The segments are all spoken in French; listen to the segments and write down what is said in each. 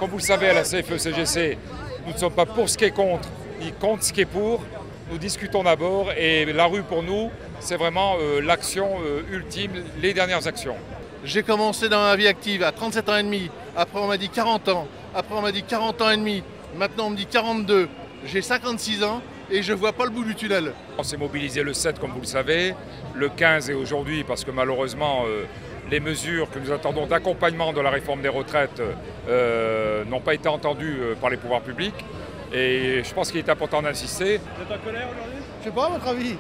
Comme vous le savez, à la CFE-CGC, nous ne sommes pas pour ce qui est contre, ni contre ce qui est pour. Nous discutons d'abord et la rue pour nous, c'est vraiment l'action ultime, les dernières actions. J'ai commencé dans ma vie active à 37 ans et demi, après on m'a dit 40 ans, après on m'a dit 40 ans et demi, maintenant on me dit 42, j'ai 56 ans et je ne vois pas le bout du tunnel. On s'est mobilisé le 7 comme vous le savez, le 15 et aujourd'hui parce que malheureusement les mesures que nous attendons d'accompagnement de la réforme des retraites n'ont pas été entendues par les pouvoirs publics. Et je pense qu'il est important d'insister. Vous êtes en colère aujourd'hui? Je sais pas, à votre avis.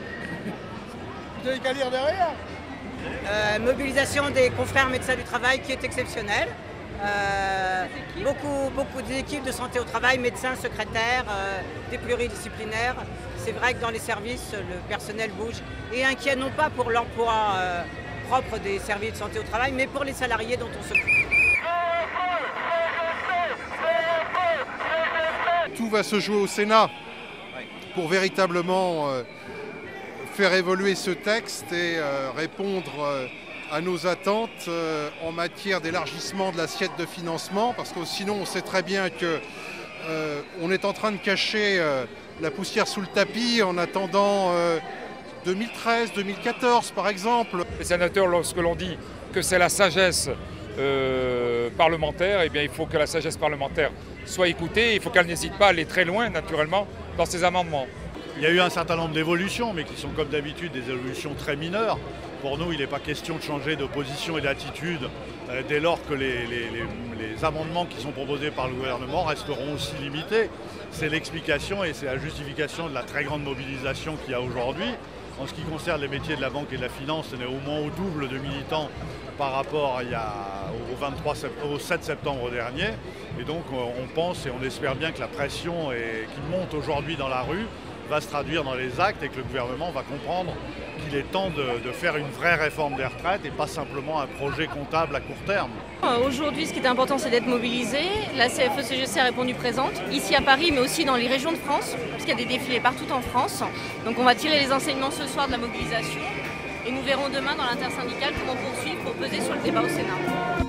Vous avez qu'à lire derrière. Mobilisation des confrères médecins du travail qui est exceptionnelle. Beaucoup d'équipes de santé au travail, médecins, secrétaires, des pluridisciplinaires. C'est vrai que dans les services, le personnel bouge et inquiet non pas pour l'emploi propre des services de santé au travail, mais pour les salariés dont on s'occupe. Tout va se jouer au Sénat pour véritablement faire évoluer ce texte et répondre à nos attentes en matière d'élargissement de l'assiette de financement, parce que sinon on sait très bien qu'on est en train de cacher la poussière sous le tapis en attendant 2013, 2014 par exemple. Les sénateurs, lorsque l'on dit que c'est la sagesse parlementaire, eh bien, il faut que la sagesse parlementaire soit écoutée. Il faut qu'elle n'hésite pas à aller très loin, naturellement, dans ses amendements. Il y a eu un certain nombre d'évolutions, mais qui sont comme d'habitude des évolutions très mineures. Pour nous, il n'est pas question de changer de position et d'attitude dès lors que les amendements qui sont proposés par le gouvernement resteront aussi limités. C'est l'explication et c'est la justification de la très grande mobilisation qu'il y a aujourd'hui. En ce qui concerne les métiers de la banque et de la finance, on est au moins au double de militants par rapport au 7 septembre dernier. Et donc on pense et on espère bien que la pression qui monte aujourd'hui dans la rue va se traduire dans les actes et que le gouvernement va comprendre qu'il est temps de faire une vraie réforme des retraites et pas simplement un projet comptable à court terme. Aujourd'hui, ce qui est important, c'est d'être mobilisé. La CFE-CGC a répondu présente, ici à Paris, mais aussi dans les régions de France, parce qu'il y a des défilés partout en France. Donc on va tirer les enseignements ce soir de la mobilisation et nous verrons demain dans l'intersyndicale comment poursuivre pour peser sur le débat au Sénat.